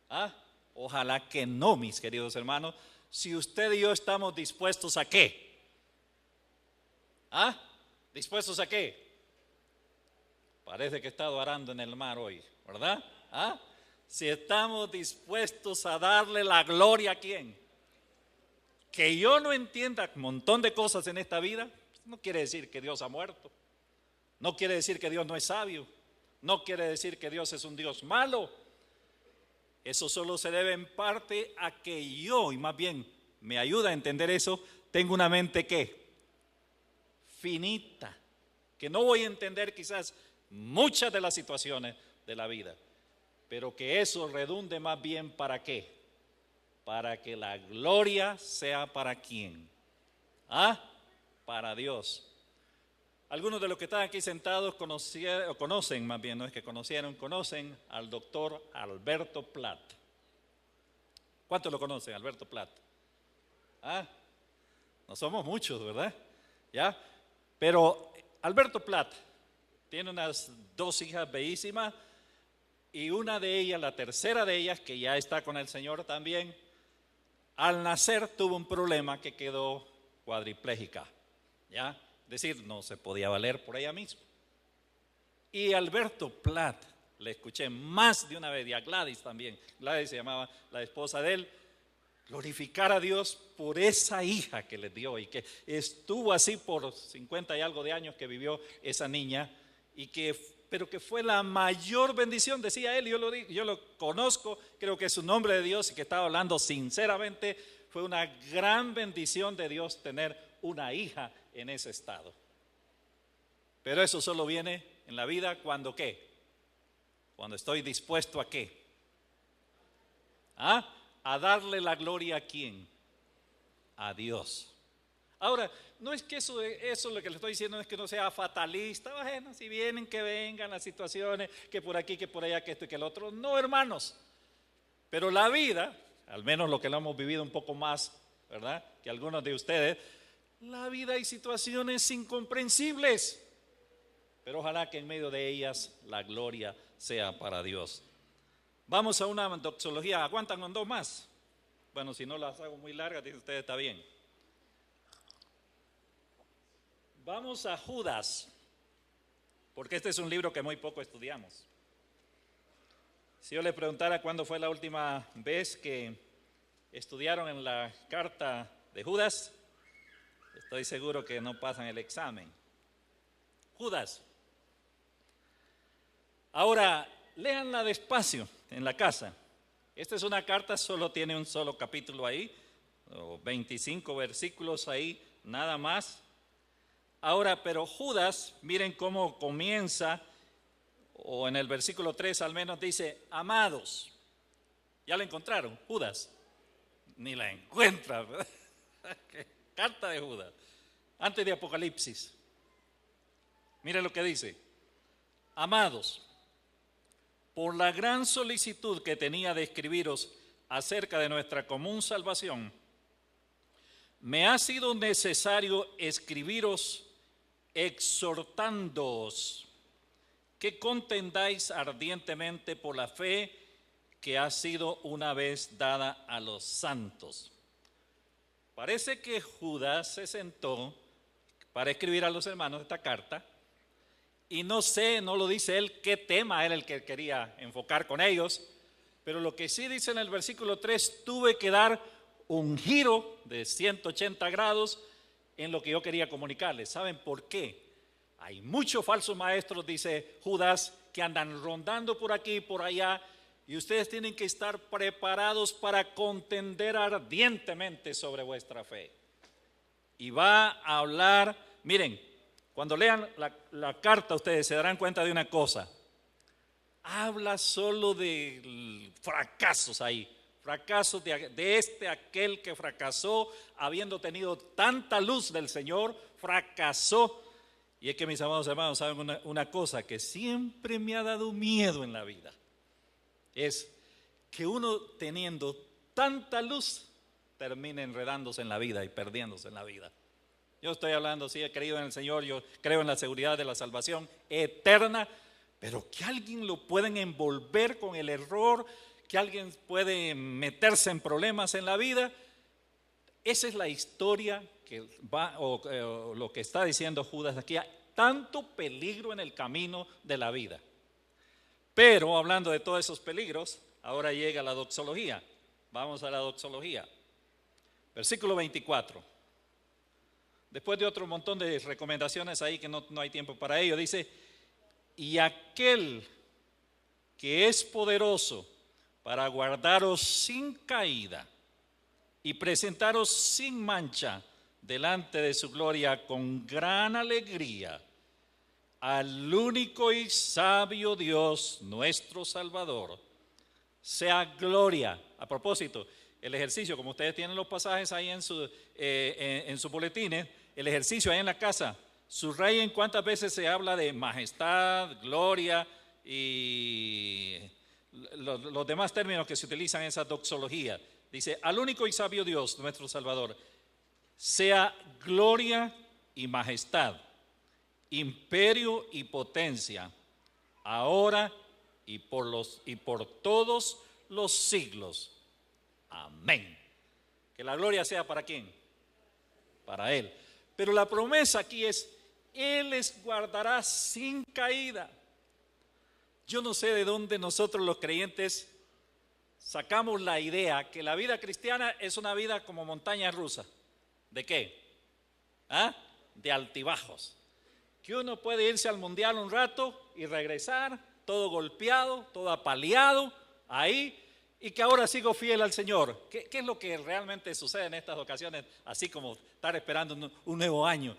¿Ah? Ojalá que no, mis queridos hermanos. Si usted y yo estamos dispuestos a ¿qué? ¿Ah? ¿Dispuestos a qué? Parece que he estado arando en el mar hoy, ¿verdad? ¿Ah? Si estamos dispuestos a darle la gloria a ¿quién? Que yo no entienda un montón de cosas en esta vida, no quiere decir que Dios ha muerto. No quiere decir que Dios no es sabio. No quiere decir que Dios es un Dios malo. Eso solo se debe en parte a que yo, y más bien me ayuda a entender eso, tengo una mente ¿qué? Finita, que no voy a entender quizás muchas de las situaciones de la vida, pero que eso redunde más bien ¿para qué? Para que la gloria sea ¿para quién? ¿Ah? Para Dios. Algunos de los que están aquí sentados conocen, más bien, no es que conocen al doctor Alberto Platt. ¿Cuántos lo conocen, Alberto Platt? ¿Ah? No somos muchos, ¿verdad? ¿Ya? Pero Alberto Platt tiene unas 2 hijas bellísimas y una de ellas, la tercera de ellas, que ya está con el Señor también, al nacer tuvo un problema que quedó cuadriplégica, ¿ya? Es decir, no se podía valer por ella misma. Y Alberto Platt, le escuché más de una vez, y a Gladys también, Gladys se llamaba la esposa de él, glorificar a Dios por esa hija que le dio y que estuvo así por 50 y algo de años que vivió esa niña, pero que fue la mayor bendición, decía él, yo lo conozco, creo que es un hombre de Dios y que estaba hablando sinceramente, fue una gran bendición de Dios tener una hija en ese estado. Pero eso solo viene en la vida cuando ¿qué? Cuando estoy dispuesto a ¿qué? ¿Ah? A darle la gloria a ¿quién? A Dios. Ahora, no es que eso lo que le estoy diciendo es que no sea fatalista, bueno, si vienen que vengan las situaciones, que por aquí, que por allá, que esto y que el otro. No, hermanos. Pero la vida, al menos lo que lo hemos vivido un poco más, ¿verdad? Que algunos de ustedes, la vida hay situaciones incomprensibles, pero ojalá que en medio de ellas la gloria sea para Dios. Vamos a una doxología. ¿Aguantan con 2 más? Bueno, si no las hago muy largas, dice usted, está bien. Vamos a Judas, porque este es un libro que muy poco estudiamos. Si yo le preguntara cuándo fue la última vez que estudiaron en la carta de Judas, estoy seguro que no pasan el examen. Judas. Ahora, léanla despacio en la casa. Esta es una carta, solo tiene un solo capítulo ahí, o 25 versículos ahí, nada más. Ahora, pero Judas, miren cómo comienza, o en el versículo 3 al menos dice, amados. ¿Ya la encontraron? Judas. Ni la encuentra, ¿verdad? Carta de Judas, antes de Apocalipsis. Miren lo que dice. Amados, por la gran solicitud que tenía de escribiros acerca de nuestra común salvación, me ha sido necesario escribiros exhortándoos que contendáis ardientemente por la fe que ha sido una vez dada a los santos. Parece que Judas se sentó para escribir a los hermanos esta carta y no lo dice él qué tema era el que quería enfocar con ellos, pero lo que sí dice en el versículo 3, tuve que dar un giro de 180 grados en lo que yo quería comunicarles. ¿Saben por qué? Hay muchos falsos maestros, dice Judas, que andan rondando por aquí y por allá, y ustedes tienen que estar preparados para contender ardientemente sobre vuestra fe. Y va a hablar, miren, cuando lean la carta ustedes se darán cuenta de una cosa. Habla solo de fracasos ahí, fracasos de aquel que fracasó, habiendo tenido tanta luz del Señor, fracasó. Y es que, mis amados hermanos, saben una cosa que siempre me ha dado miedo en la vida, es que uno teniendo tanta luz termine enredándose en la vida y perdiéndose en la vida. Yo estoy hablando, sí, he creído en el Señor, yo creo en la seguridad de la salvación eterna, pero que alguien lo pueden envolver con el error, que alguien puede meterse en problemas en la vida. Esa es la historia que va, o lo que está diciendo Judas aquí. Hay tanto peligro en el camino de la vida. Pero hablando de todos esos peligros, ahora llega la doxología. Vamos a la doxología. Versículo 24. Después de otro montón de recomendaciones ahí que no hay tiempo para ello, dice: y aquel que es poderoso para guardaros sin caída y presentaros sin mancha delante de su gloria con gran alegría, al único y sabio Dios, nuestro Salvador, sea gloria. A propósito, el ejercicio, como ustedes tienen los pasajes ahí en sus boletines, el ejercicio ahí en la casa, subrayen cuántas veces se habla de majestad, gloria y los demás términos que se utilizan en esa doxología. Dice: al único y sabio Dios, nuestro Salvador, sea gloria y majestad, imperio y potencia, ahora y por todos los siglos. Amén. Que la gloria sea ¿para quién? Para Él. Pero la promesa aquí es: Él les guardará sin caída. Yo no sé de dónde nosotros los creyentes sacamos la idea que la vida cristiana es una vida como montaña rusa. ¿De qué? De altibajos. Que uno puede irse al mundial un rato y regresar todo golpeado, todo apaleado ahí, y que ahora sigo fiel al Señor. ¿Qué es lo que realmente sucede en estas ocasiones? Así como estar esperando un nuevo año.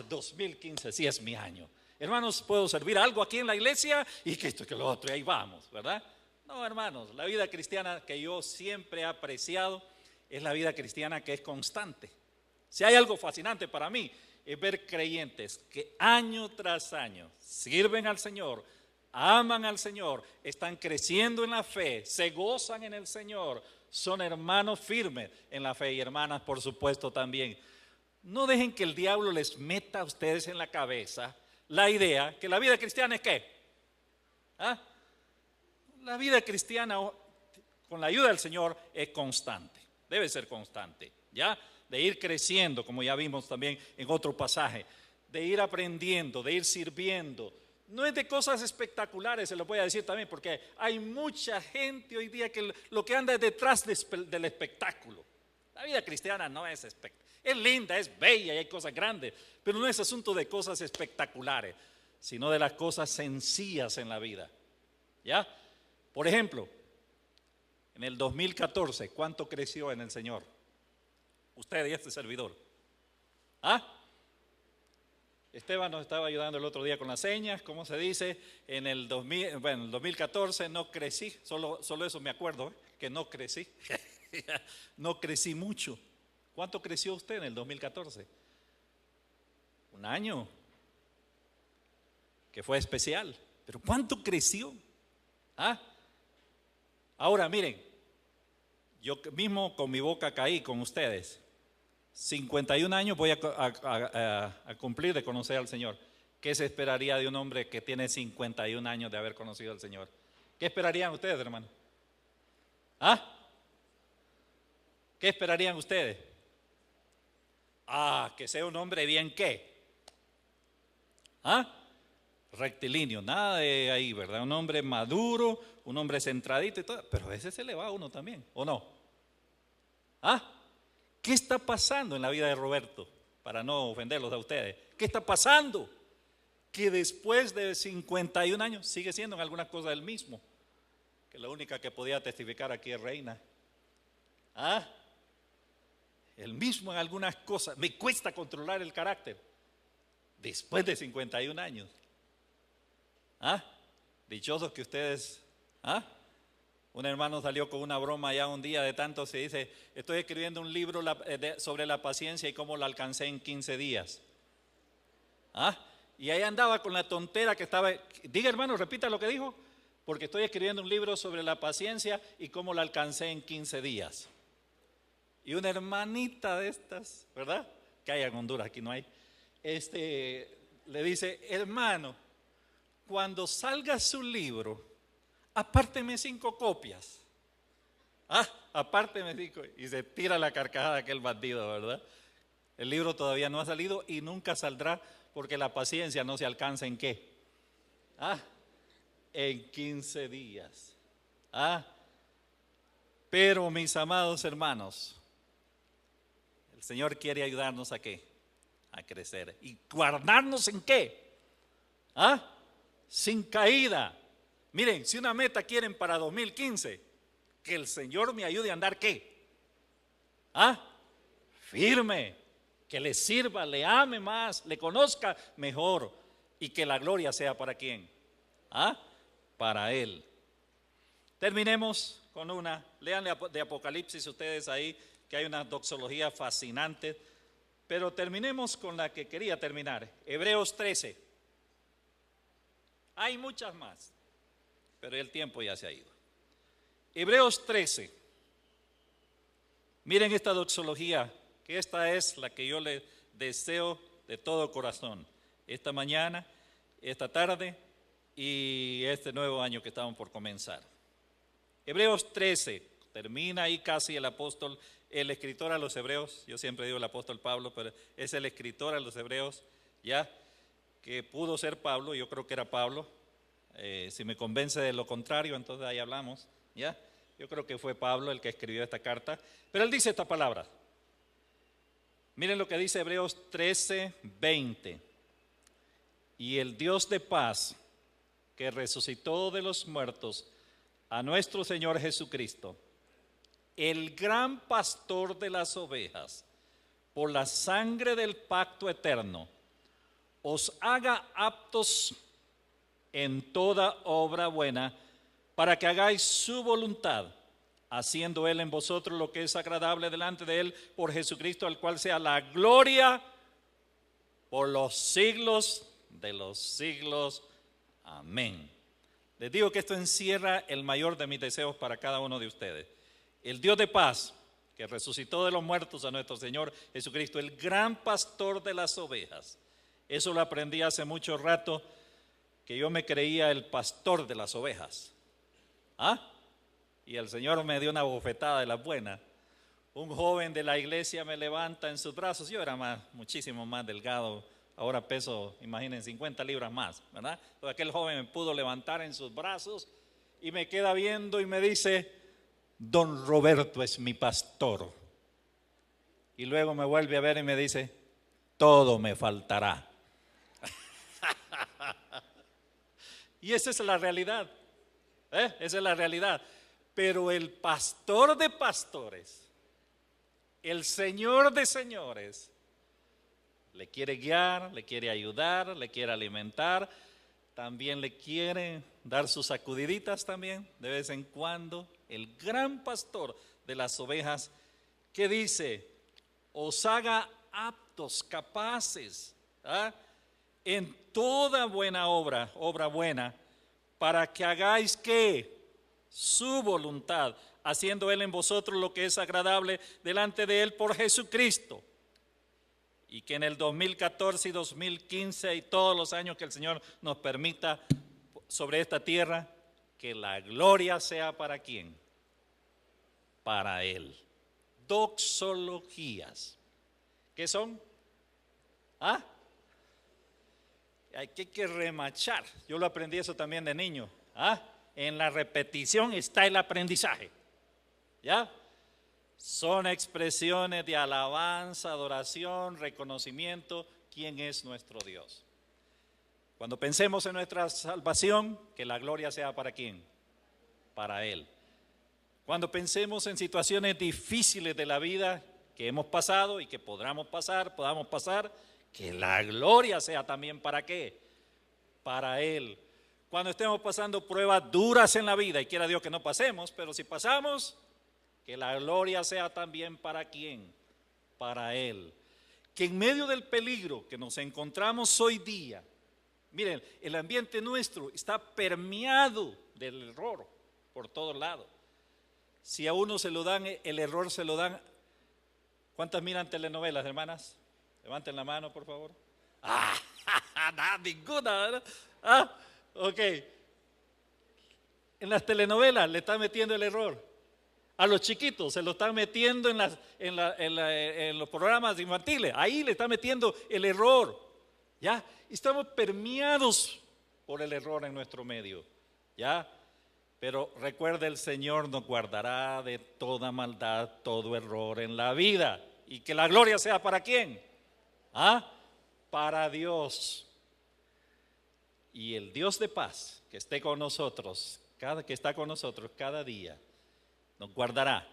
2015 sí es mi año. Hermanos, puedo servir algo aquí en la iglesia y que esto y que lo otro, y ahí vamos, ¿verdad? No, hermanos, la vida cristiana que yo siempre he apreciado es la vida cristiana que es constante. Si hay algo fascinante para mí, es ver creyentes que año tras año sirven al Señor, aman al Señor, están creciendo en la fe, se gozan en el Señor, son hermanos firmes en la fe y hermanas, por supuesto, también. No dejen que el diablo les meta a ustedes en la cabeza la idea que la vida cristiana es ¿qué? La vida cristiana, con la ayuda del Señor, es constante, debe ser constante, ¿ya? De ir creciendo, como ya vimos también en otro pasaje, de ir aprendiendo, de ir sirviendo. No es de cosas espectaculares, se lo voy a decir también, porque hay mucha gente hoy día que lo que anda es detrás del espectáculo. La vida cristiana no es espectacular. Es linda, es bella y hay cosas grandes, pero no es asunto de cosas espectaculares, sino de las cosas sencillas en la vida. ¿Ya? Por ejemplo, en el 2014, ¿cuánto creció en el Señor? Usted y este servidor. Esteban nos estaba ayudando el otro día con las señas, ¿cómo se dice? En el 2014 no crecí, solo eso me acuerdo, que no crecí. No crecí mucho. ¿Cuánto creció usted en el 2014? Un año, que fue especial. Pero ¿cuánto creció? Ahora miren, yo mismo con mi boca caí con ustedes. 51 años voy a cumplir de conocer al Señor. ¿Qué se esperaría de un hombre que tiene 51 años de haber conocido al Señor? ¿Qué esperarían ustedes, hermano? ¿Qué esperarían ustedes? Que sea un hombre bien ¿qué? Rectilíneo, nada de ahí, ¿verdad? Un hombre maduro, un hombre centradito y todo, pero a veces se le va a uno también, ¿o no? ¿Qué está pasando en la vida de Roberto? Para no ofenderlos a ustedes. ¿Qué está pasando? Que después de 51 años sigue siendo en algunas cosas el mismo. Que la única que podía testificar aquí es Reina. El mismo en algunas cosas. Me cuesta controlar el carácter. Después de 51 años. Dichosos que ustedes Un hermano salió con una broma ya un día de tanto, se dice, estoy escribiendo un libro sobre la paciencia y cómo la alcancé en 15 días. ¿Ah? Y ahí andaba con la tontera que estaba, diga hermano, repita lo que dijo, porque estoy escribiendo un libro sobre la paciencia y cómo la alcancé en 15 días. Y una hermanita de estas, ¿verdad? Que hay en Honduras, aquí no hay, le dice, hermano, cuando salga su libro, apárteme 5 copias. Apárteme 5. Y se tira la carcajada aquel bandido, ¿verdad? El libro todavía no ha salido y nunca saldrá porque la paciencia no se alcanza ¿en qué? En 15 días. Pero mis amados hermanos, el Señor quiere ayudarnos ¿a qué? A crecer. ¿Y guardarnos en qué? Sin caída. Miren, si una meta quieren para 2015, que el Señor me ayude a andar ¿qué? Firme, que le sirva, le ame más, le conozca mejor y que la gloria sea para ¿quién? Para Él. Terminemos con lean de Apocalipsis ustedes ahí, que hay una doxología fascinante, pero terminemos con la que quería terminar, Hebreos 13. Hay muchas más, pero el tiempo ya se ha ido. Hebreos 13. Miren esta doxología, que esta es la que yo le deseo de todo corazón. Esta mañana, esta tarde y este nuevo año que estamos por comenzar. Hebreos 13, termina ahí casi el apóstol, el escritor a los hebreos, yo siempre digo el apóstol Pablo, pero es el escritor a los hebreos, ya, que pudo ser Pablo, yo creo que era Pablo. Si me convence de lo contrario, entonces ahí hablamos, ¿ya? Yo creo que fue Pablo el que escribió esta carta, pero él dice esta palabra. Miren lo que dice Hebreos 13, 20. Y el Dios de paz, que resucitó de los muertos a nuestro Señor Jesucristo, el gran pastor de las ovejas, por la sangre del pacto eterno, os haga aptos en toda obra buena, para que hagáis su voluntad, haciendo Él en vosotros lo que es agradable delante de Él, por Jesucristo, al cual sea la gloria por los siglos de los siglos. Amén. Les digo que esto encierra el mayor de mis deseos para cada uno de ustedes. El Dios de paz, que resucitó de los muertos a nuestro Señor Jesucristo, el gran pastor de las ovejas. Eso lo aprendí hace mucho rato, que yo me creía el pastor de las ovejas. Y el Señor me dio una bofetada de las buenas. Un joven de la iglesia me levanta en sus brazos. Yo era muchísimo más delgado. Ahora peso, imaginen, 50 libras más, ¿verdad? Entonces aquel joven me pudo levantar en sus brazos y me queda viendo y me dice, don Roberto es mi pastor. Y luego me vuelve a ver y me dice, todo me faltará. Y esa es la realidad. Esa es la realidad. Pero el pastor de pastores, el Señor de señores, le quiere guiar, le quiere ayudar, le quiere alimentar, también le quiere dar sus sacudiditas también de vez en cuando. El gran pastor de las ovejas, que dice, os haga aptos, capaces, en toda buena obra buena, para que hagáis ¿qué? Su voluntad, haciendo Él en vosotros lo que es agradable delante de Él por Jesucristo. Y que en el 2014 y 2015 y todos los años que el Señor nos permita sobre esta tierra, que la gloria sea para ¿quién? Para Él. Doxologías. ¿Qué son? Hay que remachar. Yo lo aprendí eso también de niño. En la repetición está el aprendizaje. ¿Ya? Son expresiones de alabanza, adoración, reconocimiento. ¿Quién es nuestro Dios? Cuando pensemos en nuestra salvación, que la gloria sea para ¿quién? Para Él. Cuando pensemos en situaciones difíciles de la vida que hemos pasado y que podamos pasar, que la gloria sea también para ¿qué? Para Él. cuando estemos pasando pruebas duras en la vida, y quiera Dios que no pasemos, pero si pasamos, que la gloria sea también para ¿quién? Para Él. Que en medio del peligro que nos encontramos hoy día, miren, el ambiente nuestro está permeado del error por todos lados. Si a uno se lo dan, el error se lo dan. ¿Cuántas miran telenovelas, hermanas? Levanten la mano, por favor. Ninguna, ¿verdad? Ok. En las telenovelas le están metiendo el error. A los chiquitos se lo están metiendo en los programas infantiles. Ahí le están metiendo el error. ¿Ya? Estamos permeados por el error en nuestro medio. ¿Ya? Pero recuerde, el Señor nos guardará de toda maldad, todo error en la vida. Y que la gloria sea ¿para quién? Para Dios. Y el Dios de paz que esté con nosotros, que está con nosotros cada día, nos guardará.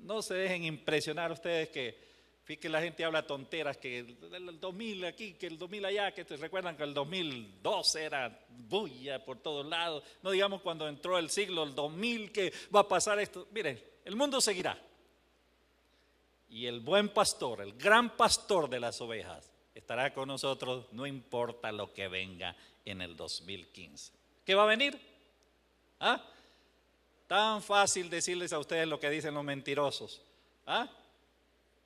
No se dejen impresionar ustedes que la gente habla tonteras, que el 2000 aquí, que el 2000 allá, que te recuerdan que el 2002 era bulla por todos lados. No digamos cuando entró el siglo, el 2000, que va a pasar esto. Miren, el mundo seguirá. Y el buen pastor, el gran pastor de las ovejas, estará con nosotros, no importa lo que venga en el 2015. ¿Qué va a venir? Tan fácil decirles a ustedes lo que dicen los mentirosos.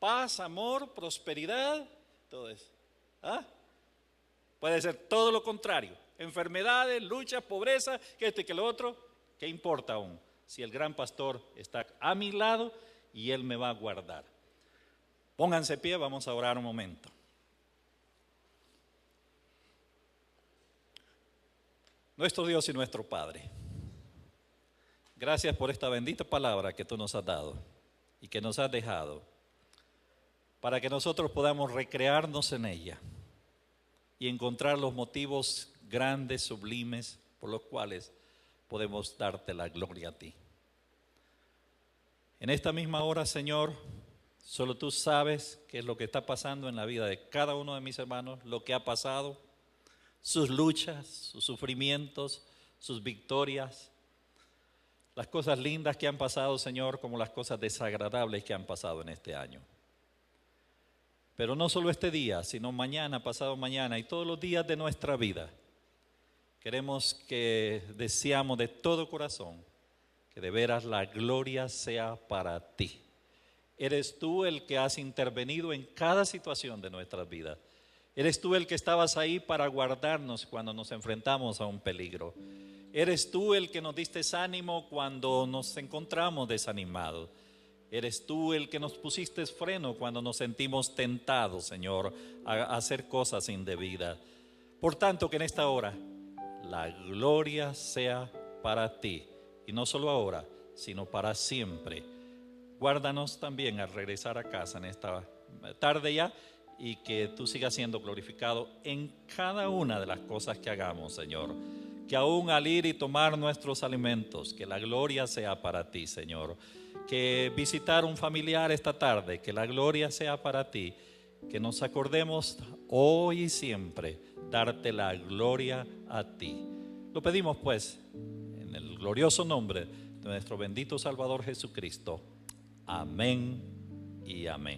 Paz, amor, prosperidad, todo eso. Puede ser todo lo contrario. Enfermedades, lucha, pobreza, que esto y que lo otro. ¿Qué importa aún? Si el gran pastor está a mi lado y Él me va a guardar. Pónganse de pie, vamos a orar un momento. Nuestro Dios y nuestro Padre, gracias por esta bendita palabra que tú nos has dado y que nos has dejado para que nosotros podamos recrearnos en ella y encontrar los motivos grandes, sublimes, por los cuales podemos darte la gloria a ti. En esta misma hora, Señor, solo tú sabes qué es lo que está pasando en la vida de cada uno de mis hermanos, lo que ha pasado, sus luchas, sus sufrimientos, sus victorias, las cosas lindas que han pasado, Señor, como las cosas desagradables que han pasado en este año. Pero no solo este día, sino mañana, pasado mañana y todos los días de nuestra vida. Deseamos de todo corazón que de veras la gloria sea para ti. Eres tú el que has intervenido en cada situación de nuestras vidas. Eres tú el que estabas ahí para guardarnos cuando nos enfrentamos a un peligro. Eres tú el que nos diste ánimo cuando nos encontramos desanimados. Eres tú el que nos pusiste freno cuando nos sentimos tentados, Señor, a hacer cosas indebidas. Por tanto, que en esta hora la gloria sea para ti. Y no solo ahora, sino para siempre. Guárdanos también al regresar a casa en esta tarde ya, y que tú sigas siendo glorificado en cada una de las cosas que hagamos, Señor. Que aún al ir y tomar nuestros alimentos, que la gloria sea para ti, Señor. Que visitar un familiar esta tarde, que la gloria sea para ti. Que nos acordemos hoy y siempre darte la gloria a ti. Lo pedimos pues en el glorioso nombre de nuestro bendito Salvador Jesucristo. Amén y amén.